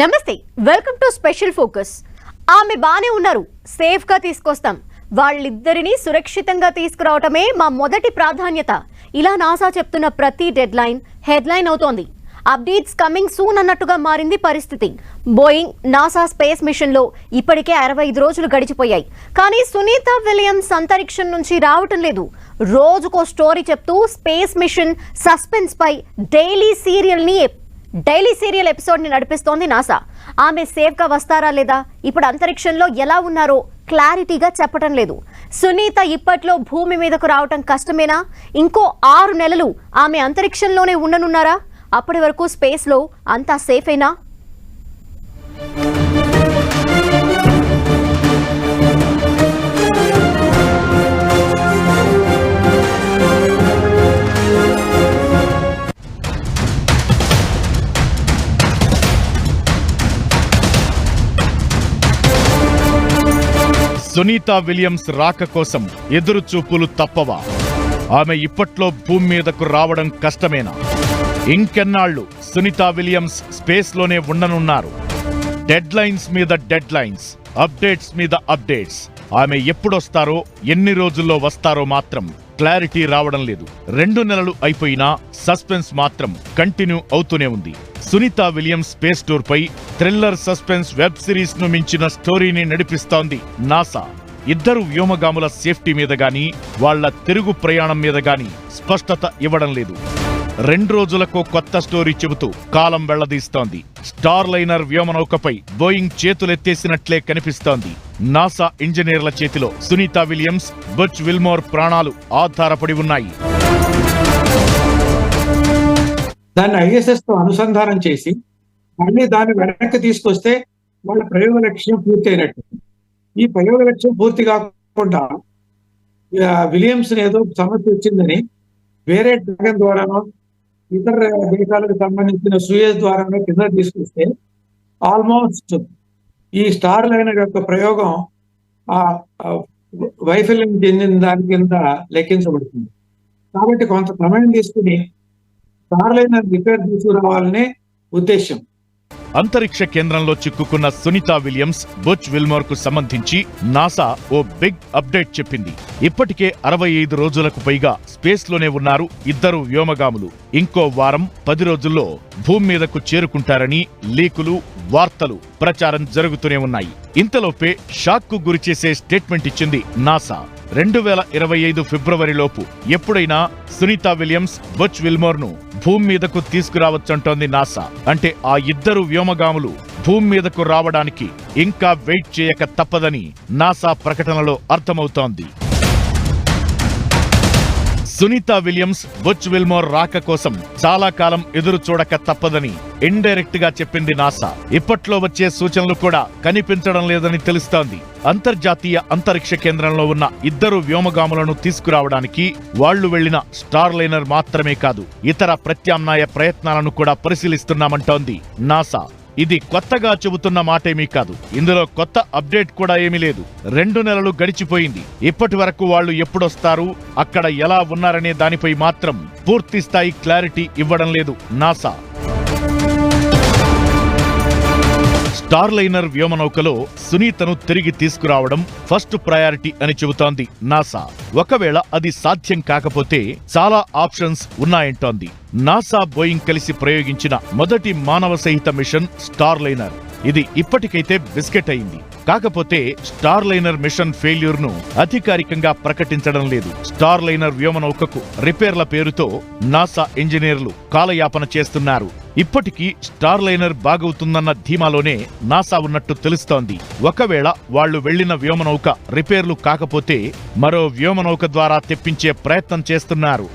నమస్తే, welcome to special focus. ఆమె బానే ఉన్నారు, సేఫ్ గా తీసుకొస్తాం, వాళ్ళిద్దరిని సురక్షితంగా తీసుకురావటమే మా మొదటి ప్రాధాన్యత. ఇలా నాసా చెప్తున్న ప్రతి డెడ్లైన్ హెడ్లైన్ అవుతోంది. అప్డేట్స్ కమింగ్ సూన్ అన్నట్టుగా మారింది పరిస్థితి. బోయింగ్ నాసా స్పేస్ మిషన్ లో ఇప్పటికే 65 రోజులు గడిచిపోయాయి. కానీ సునీత విలియమ్స్ అంతరిక్షం నుంచి రావటం లేదు. రోజుకో స్టోరీ చెప్తూ స్పేస్ మిషన్ సస్పెన్స్ పై డైలీ సీరియల్ ఎపిసోడ్ ని నడిపిస్తోంది నాసా. ఆమె సేఫ్ గా వస్తారా లేదా, ఇప్పుడు అంతరిక్షంలో ఎలా ఉన్నారో క్లారిటీగా చెప్పటం లేదు. సునీత ఇప్పట్లో భూమి మీదకు రావటం కష్టమేనా? ఇంకో 6 నెలలు ఆమె అంతరిక్షంలోనే ఉండనున్నారా? అప్పటి వరకు స్పేస్ లో అంతా సేఫేనా? సునీత విలియమ్స్ రాక కోసం ఎదురు చూపులు తప్పవా? ఆమె ఇప్పట్లో భూమి మీదకు రావడం కష్టమేనా? ఇంకెన్నాళ్లు సునీత విలియమ్స్ స్పేస్లోనే ఉండనున్నారు? డెడ్ లైన్స్ మీద డెడ్ లైన్స్, అప్డేట్స్ మీద అప్డేట్స్. ఆమె ఎప్పుడొస్తారో, ఎన్ని రోజుల్లో వస్తారో మాత్రం క్లారిటీ రావడం లేదు. 2 నెలలు అయిపోయినా సస్పెన్స్ మాత్రం కంటిన్యూ అవుతూనే ఉంది. సునీత విలియమ్స్ స్పేస్ టూర్ పై థ్రిల్లర్ సస్పెన్స్ వెబ్ సిరీస్ ను మించిన స్టోరీని నడిపిస్తోంది నాసా. ఇద్దరు వ్యోమగాముల సేఫ్టీ మీద గానీ, వాళ్ల తిరుగు ప్రయాణం మీద గానీ స్పష్టత ఇవ్వడం లేదు. 2 రోజులకు కొత్త స్టోరీ చెబుతూ కాలం వెళ్లదీస్తోంది. స్టార్ లైనర్ వ్యోమనౌకపై బోయింగ్ చేతులెత్తేసినట్లే కనిపిస్తోంది. నాసా ఇంజనీర్ల చేతిలో సునీత విలియమ్స్, బచ్ విల్మోర్ ప్రాణాలు ఆధారపడి ఉన్నాయి. దాన్ని ఐఎస్ఎస్ తో అనుసంధానం చేసి మళ్ళీ దాన్ని వెనక్కి తీసుకొస్తే వాళ్ళ ప్రయోగ లక్ష్యం పూర్తి అయినట్టు. ఈ ప్రయోగ లక్ష్యం పూర్తి కాకుండా విలియమ్స్ ఏదో సమస్య వచ్చిందని వేరే డ్రాగన్ ద్వారానో ఇతర దేశాలకు సంబంధించిన సూయజ్ ద్వారానో కింద తీసుకొస్తే ఆల్మోస్ట్ ఈ స్టార్ లైనర్ యొక్క ప్రయోగం వైఫల్యం చెందిన దాని కింద లెక్కించబడుతుంది. కాబట్టి కొంత సమయం తీసుకుని స్టార్ లైనర్ రిపేర్ తీసుకురావాలనే ఉద్దేశం. అంతరిక్ష కేంద్రంలో చిక్కుకున్న సునీత విలియమ్స్, బచ్ విల్మోర్ కు సంబంధించి నాసా ఓ బిగ్ అప్డేట్ చెప్పింది. ఇప్పటికే 65 రోజులకు పైగా స్పేస్ లోనే ఉన్నారు ఇద్దరు వ్యోమగాములు. ఇంకో వారం 10 రోజుల్లో భూమి మీదకు చేరుకుంటారని లీకులు, వార్తలు, ప్రచారం జరుగుతూనే ఉన్నాయి. ఇంతలోపే షాక్ కు గురిచేసే స్టేట్మెంట్ ఇచ్చింది నాసా. 2025 ఫిబ్రవరిలోపు ఎప్పుడైనా సునీత విలియమ్స్, బచ్ విల్మోర్ ను భూమి మీదకు తీసుకురావచ్చంటోంది నాసా. అంటే ఆ ఇద్దరు వ్యోమగాములు భూమి మీదకు రావడానికి ఇంకా వెయిట్ చేయక తప్పదని నాసా ప్రకటనలో అర్థమవుతోంది. సునీత విలియమ్స్, బచ్ విల్మోర్ రాక కోసం చాలా కాలం ఎదురు చూడక తప్పదని ఇండైరెక్ట్ గా చెప్పింది నాసా. ఇప్పట్లో వచ్చే సూచనలు కూడా కనిపించడం లేదని తెలుస్తోంది. అంతర్జాతీయ అంతరిక్ష కేంద్రంలో ఉన్న ఇద్దరు వ్యోమగాములను తీసుకురావడానికి వాళ్లు వెళ్లిన స్టార్ లైనర్ మాత్రమే కాదు, ఇతర ప్రత్యామ్నాయ ప్రయత్నాలను కూడా పరిశీలిస్తున్నామంటోంది నాసా. ఇది కొత్తగా చెబుతున్న మాటేమీ కాదు. ఇందులో కొత్త అప్డేట్ కూడా ఏమీ లేదు. 2 నెలలు గడిచిపోయింది. ఇప్పటి వరకు వాళ్లు ఎప్పుడొస్తారు, అక్కడ ఎలా ఉన్నారనే దానిపై మాత్రం పూర్తి స్థాయి క్లారిటీ ఇవ్వడం లేదు నాసా. స్టార్ లైనర్ వ్యోమనౌకలో సునీతను తిరిగి తీసుకురావడం ఫస్ట్ ప్రయారిటీ అని చెబుతోంది నాసా. ఒకవేళ అది సాధ్యం కాకపోతే చాలా ఆప్షన్స్ ఉన్నాయంటోంది. నాసా, బోయింగ్ కలిసి ప్రయోగించిన మొదటి మానవ సహిత మిషన్ స్టార్ లైనర్. ఇది ఇప్పటికైతే బిస్కెట్ అయింది. కాకపోతే స్టార్ లైనర్ మిషన్ ఫెయిల్యూర్ ను అధికారికంగా ప్రకటించడం లేదు. స్టార్ లైనర్ వ్యోమనౌకకు రిపేర్ల పేరుతో నాసా ఇంజనీర్లు కాలయాపన చేస్తున్నారు. ఇప్పటికీ స్టార్ లైనర్ బాగవుతుందన్న ధీమాలోనే నాసా ఉన్నట్టు తెలుస్తోంది. ఒకవేళ వాళ్లు వెళ్లిన వ్యోమనౌక రిపేర్లు కాకపోతే మరో వ్యోమనౌక ద్వారా తెప్పించే ప్రయత్నం చేస్తున్నారు.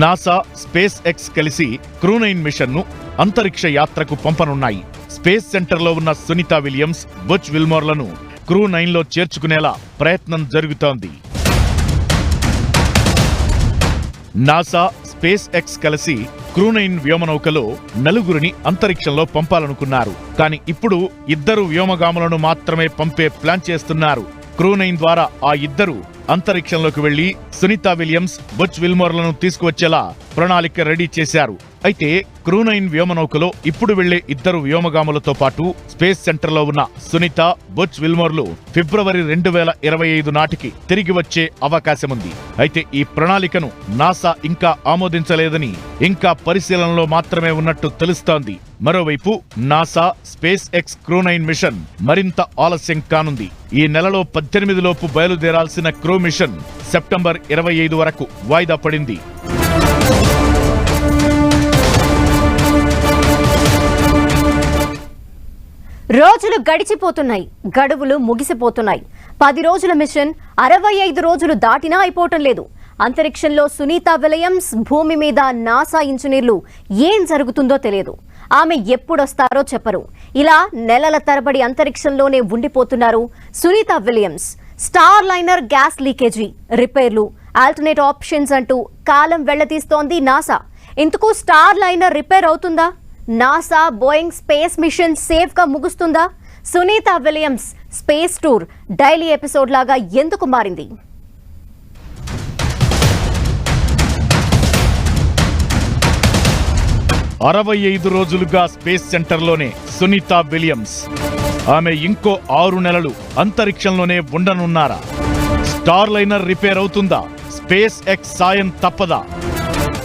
నాసా, స్పేస్ ఎక్స్ కలిసి క్రూ9 మిషన్ ను అంతరిక్ష యాత్రకు పంపనున్నాయి. స్పేస్ సెంటర్లో ఉన్న సునీత విలియమ్స్, బచ్ విల్మోర్లను క్రూ9 లో చేర్చుకునేలా ప్రయత్నం జరుగుతోంది. నాసా, స్పేస్ ఎక్స్ కలిసి క్రూ9 వ్యోమనౌకలో 4 అంతరిక్షంలో పంపాలనుకున్నారు. కానీ ఇప్పుడు ఇద్దరు వ్యోమగాములను మాత్రమే పంపే ప్లాన్ చేస్తున్నారు. క్రూ9 ద్వారా ఆ ఇద్దరు అంతరిక్షంలోకి వెళ్లి సునీత విలియమ్స్, బుచ్ విల్మోర్లను తీసుకువచ్చేలా ప్రణాళిక రెడీ చేశారు. అయితే క్రూ9 వ్యోమనౌకలో ఇప్పుడు వెళ్లే ఇద్దరు వ్యోమగాములతో పాటు స్పేస్ సెంటర్లో ఉన్న సునీత, బుచ్ విల్మోర్లు ఫిబ్రవరి 2025 నాటికి తిరిగి వచ్చే అవకాశముంది. అయితే ఈ ప్రణాళికను నాసా ఇంకా ఆమోదించలేదని, ఇంకా పరిశీలనలో మాత్రమే ఉన్నట్టు తెలుస్తోంది. మరోవైపు నాసా స్పేస్ ఎక్స్ క్రూ9 మిషన్ మరింత ఆలస్యం కానుంది. ఈ నెలలో 18 లోపు బయలుదేరాల్సిన క్రూ మిషన్ సెప్టెంబర్ 25 వరకు వాయిదా పడింది. రోజులు గడిచిపోతున్నాయి, గడువులు ముగిసిపోతున్నాయి. 10 రోజుల మిషన్ 65 రోజులు దాటినా అయిపోవటం లేదు. అంతరిక్షంలో సునీత విలియమ్స్, భూమి మీద నాసా ఇంజనీర్లు. ఏం జరుగుతుందో తెలియదు. ఆమె ఎప్పుడొస్తారో చెప్పరు. ఇలా నెలల తరబడి అంతరిక్షంలోనే ఉండిపోతున్నారు Sunita Williams. Starliner gas leakage, రిపేర్లు, ఆల్టర్నేట్ ఆప్షన్స్ అంటూ కాలం వెళ్లతీస్తోంది నాసా. ఇంతకు స్టార్ లైనర్ రిపేర్ అవుతుందా? NASA Boeing space mission safe గా ముగుస్తుందా? Sunita Williams space tour daily episode లాగా ఎందుకు మారింది? 65 రోజులుగా స్పేస్ సెంటర్లోనే సునీత విలియమ్స్. ఆమె ఇంకో 6 నెలలు అంతరిక్షంలోనే ఉండనున్నారా? స్టార్ లైనర్ రిపేర్ అవుతుందా? స్పేస్ ఎక్స్ సాయం తప్పదా?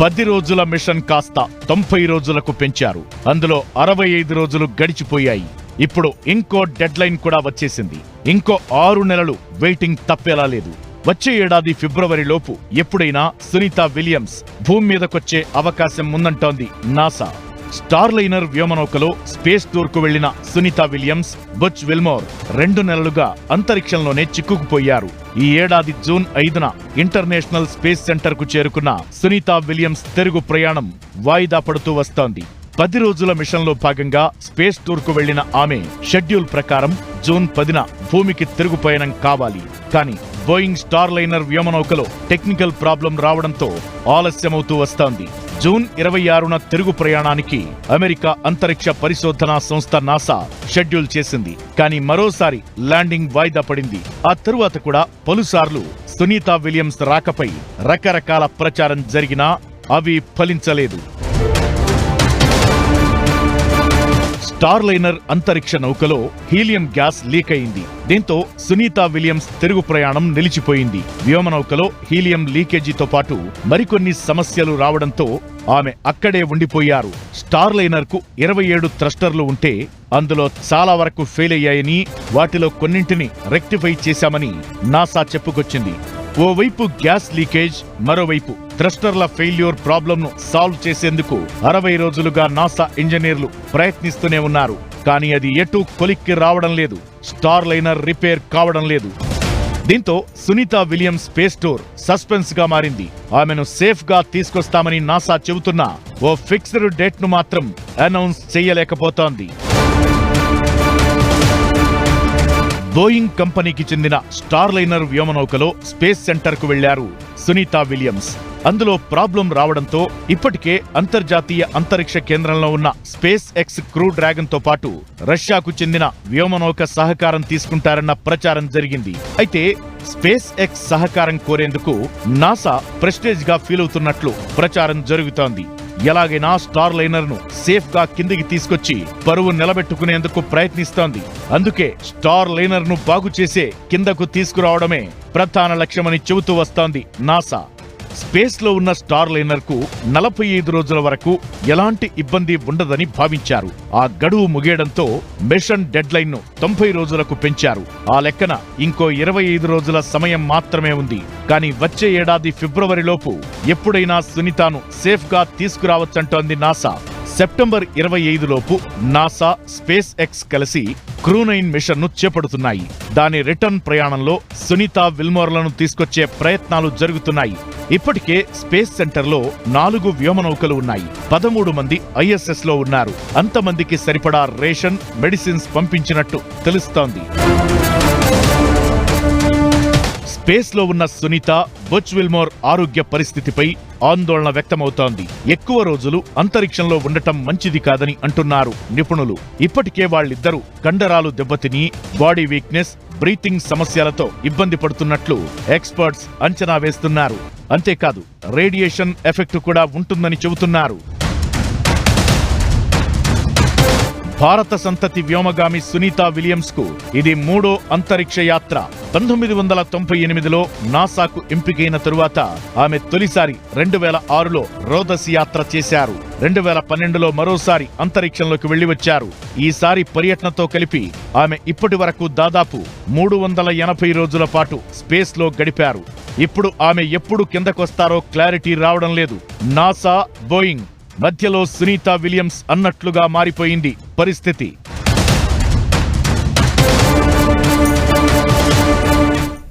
10 రోజుల మిషన్ కాస్త 90 రోజులకు పెంచారు. అందులో 65 రోజులు గడిచిపోయాయి. ఇప్పుడు ఇంకో డెడ్ లైన్ కూడా వచ్చేసింది. ఇంకో 6 నెలలు వెయిటింగ్ తప్పేలా లేదు. వచ్చే ఏడాది ఫిబ్రవరిలోపు ఎప్పుడైనా సునీత విలియమ్స్ భూమి మీదకొచ్చే అవకాశం ఉందంటోంది నాసా. స్టార్ లైనర్ వ్యోమనౌకలో స్పేస్ టూర్ కు వెళ్లిన సునీత విలియమ్స్, బుచ్ విల్మోర్ 2 నెలలుగా అంతరిక్షంలోనే చిక్కుకుపోయారు. ఈ ఏడాది జూన్ 5న ఇంటర్నేషనల్ స్పేస్ సెంటర్ కు చేరుకున్న సునీత విలియమ్స్ తిరుగు ప్రయాణం వాయిదా పడుతూ వస్తోంది. 10 రోజుల మిషన్లో భాగంగా స్పేస్ టూర్ కు వెళ్లిన ఆమె షెడ్యూల్ ప్రకారం జూన్ 10న భూమికి తిరుగు పయనం కావాలి. కానీ బోయింగ్ స్టార్ లైనర్ వ్యోమనౌకలో టెక్నికల్ ప్రాబ్లం రావడంతో ఆలస్యమవుతూ వస్తోంది. జూన్ 26న తిరుగు ప్రయాణానికి అమెరికా అంతరిక్ష పరిశోధనా సంస్థ నాసా షెడ్యూల్ చేసింది. కానీ మరోసారి ల్యాండింగ్ వాయిదా పడింది. ఆ తరువాత కూడా పలుసార్లు సునీత విలియమ్స్ రాకపై రకరకాల ప్రచారం జరిగినా అవి ఫలించలేదు. స్టార్ లైనర్ అంతరిక్ష నౌకలో హీలియం గ్యాస్ లీక్ అయింది. దీంతో సునీత విలియమ్స్ తిరుగు ప్రయాణం నిలిచిపోయింది. వ్యోమనౌకలో హీలియం లీకేజీతో పాటు మరికొన్ని సమస్యలు రావడంతో ఆమె అక్కడే ఉండిపోయారు. స్టార్ లైనర్ కు 27 థ్రస్టర్లు ఉంటే అందులో చాలా వరకు ఫెయిల్ అయ్యాయని, వాటిలో కొన్నింటిని రెక్టిఫై చేశామని నాసా చెప్పుకొచ్చింది. ఓవైపు గ్యాస్ లీకేజ్, మరోవైపు థ్రస్టర్ల ఫెయిల్యూర్ ప్రాబ్లంను సాల్వ్ చేసేందుకు 60 రోజులుగా నాసా ఇంజనీర్లు ప్రయత్నిస్తూనే ఉన్నారు. కానీ అది ఎటూ కొలిక్కి రావడం లేదు. స్టార్ లైనర్ రిపేర్ కావడం లేదు. దీంతో Sunita Williams space tour suspense గా మారింది. ఆమెను సేఫ్ గా తీసుకొస్తామని నాసా చెబుతున్నా ఓ ఫిక్స్డ్ డేట్ ను మాత్రం అనౌన్స్ చేయలేకపోతోంది. బోయింగ్ కంపెనీకి చెందిన స్టార్ లైనర్ వ్యోమనౌకలో స్పేస్ సెంటర్ కు వెళ్లారు సునీత విలియమ్స్. అందులో ప్రాబ్లం రావడంతో ఇప్పటికే అంతర్జాతీయ అంతరిక్ష కేంద్రంలో ఉన్న స్పేస్ ఎక్స్ క్రూ డ్రాగన్ తో పాటు రష్యాకు చెందిన వ్యోమనౌక సహకారం తీసుకుంటారన్న ప్రచారం జరిగింది. అయితే స్పేస్ ఎక్స్ సహకారం కోరేందుకు నాసా ప్రెస్టేజ్ గా ఫీల్ అవుతున్నట్లు ప్రచారం జరుగుతోంది. ఎలాగైనా స్టార్ లైనర్ ను సేఫ్ గా కిందికి తీసుకొచ్చి పరువు నిలబెట్టుకునేందుకు ప్రయత్నిస్తోంది. అందుకే స్టార్ లైనర్ ను బాగు చేసే కిందకు తీసుకురావడమే ప్రధాన లక్ష్యమని చెబుతూ వస్తోంది నాసా. స్పేస్ లో ఉన్న స్టార్ లైనర్ కు 45 రోజుల వరకు ఎలాంటి ఇబ్బంది ఉండదని భావించారు. ఆ గడువు ముగియడంతో మిషన్ డెడ్ లైన్ ను 90 రోజులకు పెంచారు. ఆ లెక్కన ఇంకో 25 రోజుల సమయం మాత్రమే ఉంది. కానీ వచ్చే ఏడాది ఫిబ్రవరిలోపు ఎప్పుడైనా సునీతను సేఫ్ గా తీసుకురావచ్చంటోంది నాసా. సెప్టెంబర్ 25 లోపు నాసా, స్పేస్ ఎక్స్ కలిసి క్రూ9 మిషన్ ను చేపడుతున్నాయి. దాని రిటర్న్ ప్రయాణంలో సునీత విల్మోర్లను తీసుకొచ్చే ప్రయత్నాలు జరుగుతున్నాయి. ఇప్పటికే స్పేస్ సెంటర్లో 4 వ్యోమనౌకలు ఉన్నాయి. 13 మంది ISS లో ఉన్నారు. అంతమందికి సరిపడా రేషన్, మెడిసిన్స్ పంపించినట్టు తెలుస్తోంది. స్పేస్ లో ఉన్న సునీత, బుచ్ విల్మోర్ ఆరోగ్య పరిస్థితిపై ఆందోళన వ్యక్తమవుతోంది. ఎక్కువ రోజులు అంతరిక్షంలో ఉండటం మంచిది కాదని అంటున్నారు నిపుణులు. ఇప్పటికే వాళ్ళిద్దరూ కండరాలు దెబ్బతిని బాడీ వీక్నెస్, బ్రీతింగ్ సమస్యలతో ఇబ్బంది పడుతున్నట్లు ఎక్స్పర్ట్స్ అంచనా వేస్తున్నారు. అంతేకాదు రేడియేషన్ ఎఫెక్ట్ కూడా ఉంటుందని చెబుతున్నారు. భారత సంతతి వ్యోమగామి సునీత విలియమ్స్ కు ఇది 3వ అంతరిక్ష యాత్ర. 1998లో నాసాకు ఎంపికైన తరువాత ఆమె తొలిసారి 2006లో రోదసి యాత్ర చేశారు. 2012లో మరోసారి అంతరిక్షంలోకి వెళ్లి వచ్చారు. ఈసారి పర్యటనతో కలిపి ఆమె ఇప్పటి వరకు దాదాపు 380 రోజుల పాటు స్పేస్ లో గడిపారు. ఇప్పుడు ఆమె ఎప్పుడు కిందకొస్తారో క్లారిటీ రావడం లేదు. నాసా, బోయింగ్ మధ్యలో సునీత విలియమ్స్ అన్నట్లుగా మారిపోయింది పరిస్థితి.